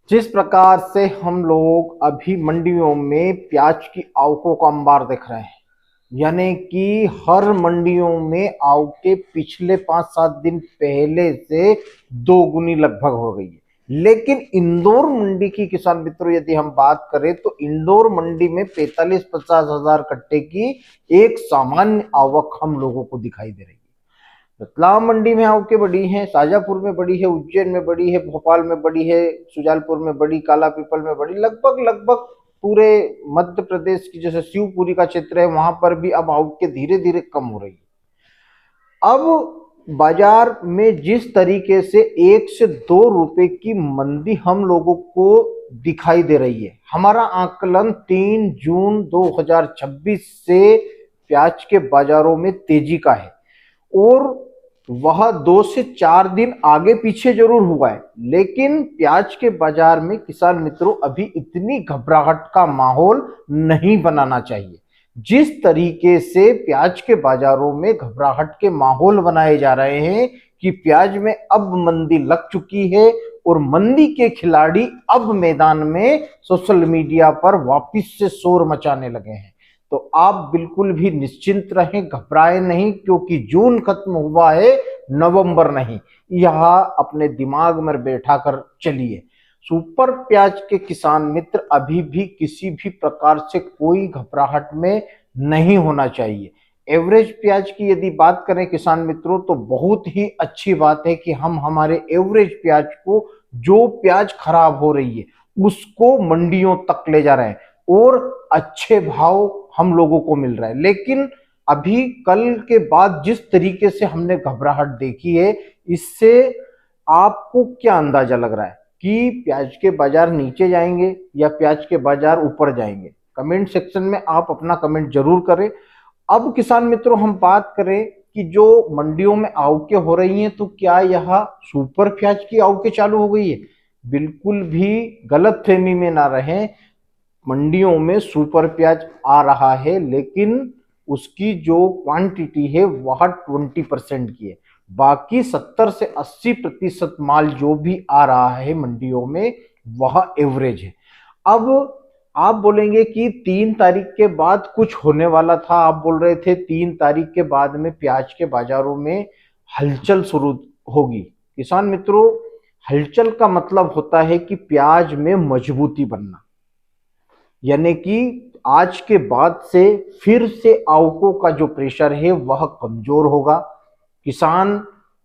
जिस प्रकार से हम लोग अभी मंडियों में प्याज की आवकों का अंबार देख रहे हैं, यानी कि हर मंडियों में आवके पिछले 5-7 दिन पहले से दोगुनी लगभग हो गई है। लेकिन इंदौर मंडी की किसान मित्रों यदि हम बात करें तो इंदौर मंडी में 45-50 हजार कट्टे की एक सामान्य आवक हम लोगों को दिखाई दे रही है। रतलाम मंडी में आवकें बढ़ी हैं, शाजापुर में बढ़ी है, उज्जैन में बढ़ी है, भोपाल में बढ़ी है, सुजालपुर में बढ़ी, काला पीपल में बढ़ी, लगभग लगभग पूरे मध्य प्रदेश की जैसे शिवपुरी का क्षेत्र है वहां पर भी अब आवकें धीरे धीरे कम हो रही है। अब बाजार में जिस तरीके से 1 से 2 रुपए की मंदी हम लोगों को दिखाई दे रही है, हमारा आकलन 3 जून 2026 से प्याज के बाजारों में तेजी का है और वह 2 से 4 दिन आगे पीछे जरूर हुआ है, लेकिन प्याज के बाजार में किसान मित्रों अभी इतनी घबराहट का माहौल नहीं बनाना चाहिए। जिस तरीके से प्याज के बाजारों में घबराहट के माहौल बनाए जा रहे हैं कि प्याज में अब मंदी लग चुकी है और मंदी के खिलाड़ी अब मैदान में सोशल मीडिया पर वापस से शोर मचाने लगे हैं, तो आप बिल्कुल भी निश्चिंत रहें, घबराएं नहीं, क्योंकि जून खत्म हुआ है, नवंबर नहीं। यह अपने दिमाग में बैठा कर चलिए। सुपर प्याज के किसान मित्र अभी भी किसी भी प्रकार से कोई घबराहट में नहीं होना चाहिए। एवरेज प्याज की यदि बात करें किसान मित्रों तो बहुत ही अच्छी बात है कि हम हमारे एवरेज प्याज को, जो प्याज खराब हो रही है उसको मंडियों तक ले जा रहे हैं और अच्छे भाव हम लोगों को मिल रहा है। लेकिन अभी कल के बाद जिस तरीके से हमने घबराहट देखी है, इससे आपको क्या अंदाजा लग रहा है कि प्याज के बाजार नीचे जाएंगे या प्याज के बाजार ऊपर जाएंगे? कमेंट सेक्शन में आप अपना कमेंट जरूर करें। अब किसान मित्रों हम बात करें कि जो मंडियों में आवकें हो रही हैं, तो क्या यह सुपर प्याज की आवकें चालू हो गई है? बिल्कुल भी गलत फहमी में ना रहें। मंडियों में सुपर प्याज आ रहा है, लेकिन उसकी जो क्वांटिटी है वह 20% की है। बाकी 70 से 80% माल जो भी आ रहा है मंडियों में वह एवरेज है। अब आप बोलेंगे कि 3 तारीख के बाद कुछ होने वाला था, आप बोल रहे थे 3 तारीख के बाद में प्याज के बाजारों में हलचल शुरू होगी। किसान मित्रों, हलचल का मतलब होता है कि प्याज में मजबूती बनना, यानी कि आज के बाद से फिर से आवकों का जो प्रेशर है वह कमजोर होगा। किसान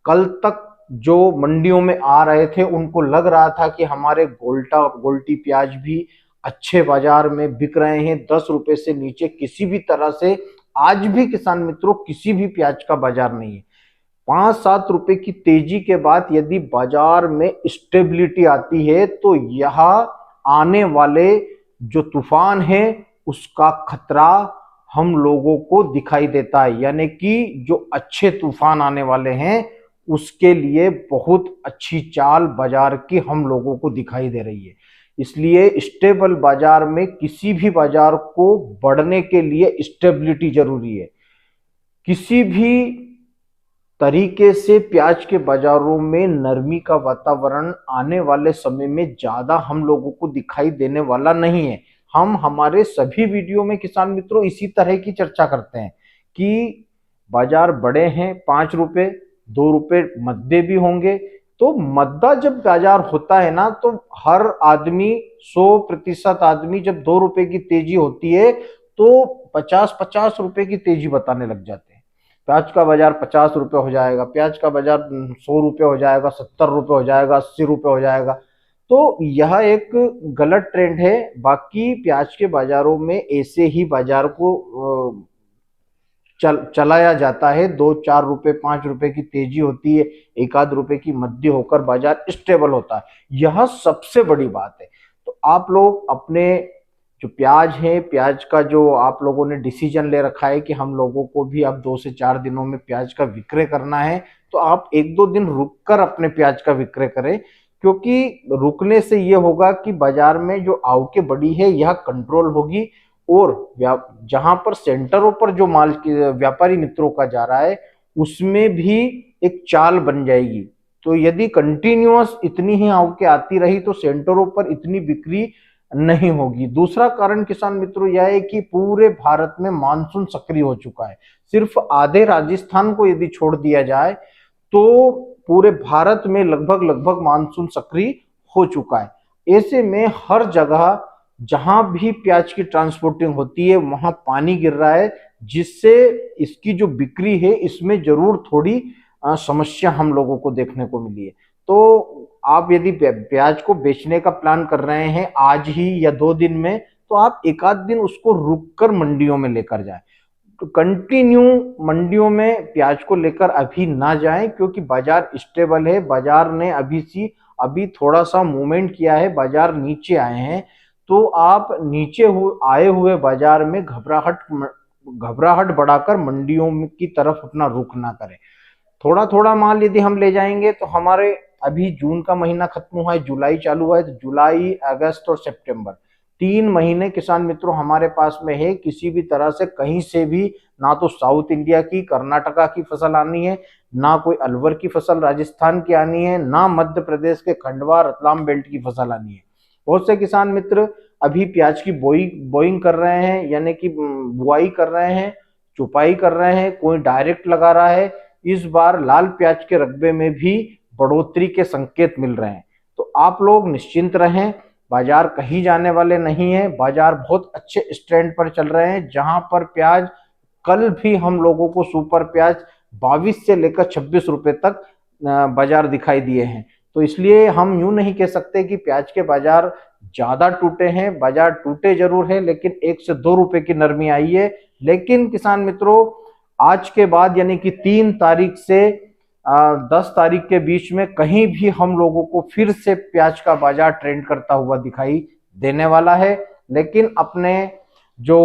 कल तक जो मंडियों में आ रहे थे उनको लग रहा था कि हमारे गोल्टी प्याज भी अच्छे बाजार में बिक रहे हैं, 10 रुपए से नीचे किसी भी तरह से आज भी किसान मित्रों किसी भी प्याज का बाजार नहीं है। 5-7 रुपए की तेजी के बाद यदि बाजार में स्टेबिलिटी आती है तो यह आने वाले जो तूफान है उसका खतरा हम लोगों को दिखाई देता है, यानी कि जो अच्छे तूफान आने वाले हैं उसके लिए बहुत अच्छी चाल बाजार की हम लोगों को दिखाई दे रही है। इसलिए स्टेबल बाजार में किसी भी बाजार को बढ़ने के लिए स्टेबिलिटी जरूरी है। किसी भी तरीके से प्याज के बाजारों में नरमी का वातावरण आने वाले समय में ज्यादा हम लोगों को दिखाई देने वाला नहीं है। हम हमारे सभी वीडियो में किसान मित्रों इसी तरह की चर्चा करते हैं कि बाजार बड़े हैं, 5 रुपए 2 रुपए मध्य भी होंगे। तो मद्दा जब बाजार होता है ना तो हर आदमी 100% आदमी जब 2 रुपए की तेजी होती है तो 50-50 रुपए की तेजी बताने लग जाते हैं। प्याज का बाजार 50 रुपए हो जाएगा, प्याज का बाजार 100 रुपए हो जाएगा, 70 रुपए हो जाएगा, 80 रुपए हो जाएगा। तो यह एक गलत ट्रेंड है। बाकी प्याज के बाजारों में ऐसे ही बाजार को चलाया जाता है। 2-4 रुपए 5 रुपए की तेजी होती है, 1-आध रुपए की मध्य होकर बाजार स्टेबल होता है। यह सबसे बड़ी बात है। तो आप लोग अपने जो प्याज है, प्याज का जो आप लोगों ने डिसीजन ले रखा है कि हम लोगों को भी अब 2 से 4 दिनों में प्याज का विक्रय करना है, तो आप 1-2 दिन रुककर अपने प्याज का विक्रय करें, क्योंकि रुकने से यह होगा कि बाजार में जो आवकें बढ़ी है यह कंट्रोल होगी और जहां पर सेंटरों पर जो माल व्यापारी मित्रों का जा रहा है उसमें भी एक चाल बन जाएगी तो यदि कंटिन्यूअस इतनी ही आवकें आती रही तो सेंटरों पर इतनी बिक्री नहीं होगी। दूसरा कारण किसान मित्रों यह है कि पूरे भारत में मानसून सक्रिय हो चुका है। सिर्फ आधे राजस्थान को यदि छोड़ दिया जाए तो पूरे भारत में लगभग लगभग मानसून सक्रिय हो चुका है। ऐसे में हर जगह जहां भी प्याज की ट्रांसपोर्टिंग होती है वहां पानी गिर रहा है, जिससे इसकी जो बिक्री है इसमें जरूर थोड़ी समस्या हम लोगों को देखने को मिली है। तो आप यदि प्याज को बेचने का प्लान कर रहे हैं आज ही या 2 दिन में, तो आप एक आध दिन उसको रुक कर मंडियों में लेकर जाएं। तो कंटिन्यू मंडियों में प्याज को लेकर अभी ना जाएं, क्योंकि बाजार स्टेबल है। बाजार ने अभी थोड़ा सा मूवमेंट किया है, बाजार नीचे आए हैं। तो आप नीचे आए हुए बाजार में घबराहट बढ़ाकर मंडियों की तरफ अपना रुख ना करें। थोड़ा थोड़ा माल यदि हम ले जाएंगे तो हमारे अभी जून का महीना खत्म हुआ है, जुलाई चालू हुआ है, तो जुलाई, अगस्त और सितंबर 3 महीने किसान मित्रों हमारे पास में है। किसी भी तरह से कहीं से भी ना तो साउथ इंडिया की, कर्नाटका की फसल आनी है, ना कोई अलवर की फसल राजस्थान की आनी है, ना मध्य प्रदेश के खंडवा रतलाम बेल्ट की फसल आनी है। बहुत से किसान मित्र अभी प्याज की बोइंग कर रहे हैं, यानी कि बुआई कर रहे हैं, चुपाई कर रहे हैं, कोई डायरेक्ट लगा रहा है। इस बार लाल प्याज के रकबे में भी बढ़ोतरी के संकेत मिल रहे हैं। तो आप लोग निश्चिंत रहें, बाजार कहीं जाने वाले नहीं है। बाजार बहुत अच्छे स्टैंड पर चल रहे हैं, जहां पर प्याज कल भी हम लोगों को सुपर प्याज 22 से लेकर 26 रुपए तक बाजार दिखाई दिए हैं। तो इसलिए हम यूं नहीं कह सकते कि प्याज के बाजार ज्यादा टूटे हैं। बाजार टूटे जरूर है, लेकिन 1 से 2 रुपए की नरमी आई है। लेकिन किसान मित्रों आज के बाद यानी कि 3 तारीख से 10 तारीख के बीच में कहीं भी हम लोगों को फिर से प्याज का बाजार ट्रेंड करता हुआ दिखाई देने वाला है। लेकिन अपने जो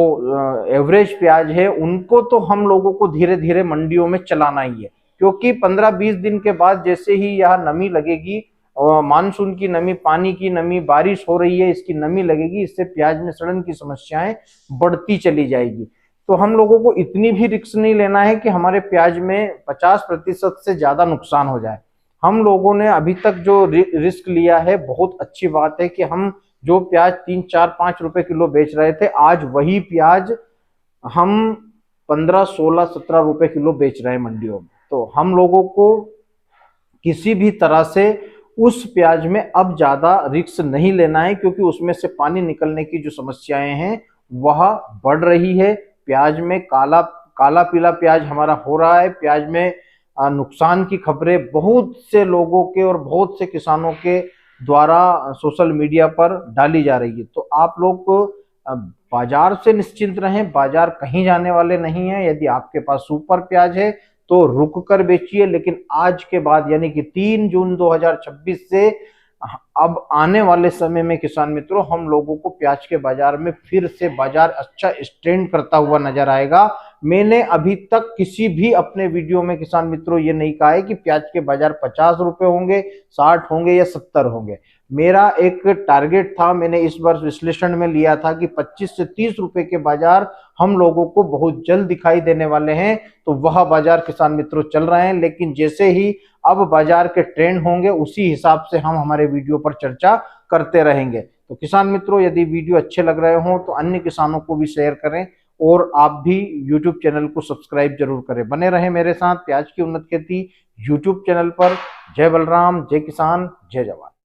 एवरेज प्याज है उनको तो हम लोगों को धीरे धीरे मंडियों में चलाना ही है, क्योंकि 15-20 दिन के बाद जैसे ही यह नमी लगेगी, मानसून की नमी, पानी की नमी, बारिश हो रही है इसकी नमी लगेगी, इससे प्याज में सड़न की समस्याएं बढ़ती चली जाएगी। तो हम लोगों को इतनी भी रिस्क नहीं लेना है कि हमारे प्याज में 50% से ज्यादा नुकसान हो जाए। हम लोगों ने अभी तक जो रिस्क लिया है, बहुत अच्छी बात है कि हम जो प्याज 3, 4, 5 रुपए किलो बेच रहे थे, आज वही प्याज हम 15, 16, 17 रुपए किलो बेच रहे हैं मंडियों में। तो हम लोगों को किसी भी तरह से उस प्याज में अब ज्यादा रिस्क नहीं लेना है, क्योंकि उसमें से पानी निकलने की जो समस्याएं हैं वह बढ़ रही है। प्याज में काला पीला प्याज हमारा हो रहा है। प्याज में नुकसान की खबरें बहुत से लोगों के और बहुत से किसानों के द्वारा सोशल मीडिया पर डाली जा रही है। तो आप लोग बाजार से निश्चिंत रहें, बाजार कहीं जाने वाले नहीं है। यदि आपके पास सुपर प्याज है तो रुक कर बेचिए, लेकिन आज के बाद यानी कि 3 जून 2026 से अब आने वाले समय में किसान मित्रों हम लोगों को प्याज के बाजार में फिर से बाजार अच्छा स्टैंड करता हुआ नजर आएगा। मैंने अभी तक किसी भी अपने वीडियो में किसान मित्रों ये नहीं कहा है कि प्याज के बाजार 50 रुपए होंगे, 60 होंगे या 70 होंगे। मेरा एक टारगेट था, मैंने इस बार विश्लेषण में लिया था कि 25 से 30 रुपए के बाजार हम लोगों को बहुत जल्द दिखाई देने वाले हैं। तो वह बाजार किसान मित्रों चल रहे हैं, लेकिन जैसे ही अब बाजार के ट्रेंड होंगे उसी हिसाब से हम हमारे वीडियो पर चर्चा करते रहेंगे। तो किसान मित्रों यदि वीडियो अच्छे लग रहे हो तो अन्य किसानों को भी शेयर करें, और आप भी YouTube चैनल को सब्सक्राइब जरूर करें। बने रहें मेरे साथ प्याज की उन्नत खेती YouTube चैनल पर। जय बलराम, जय किसान, जय जवान।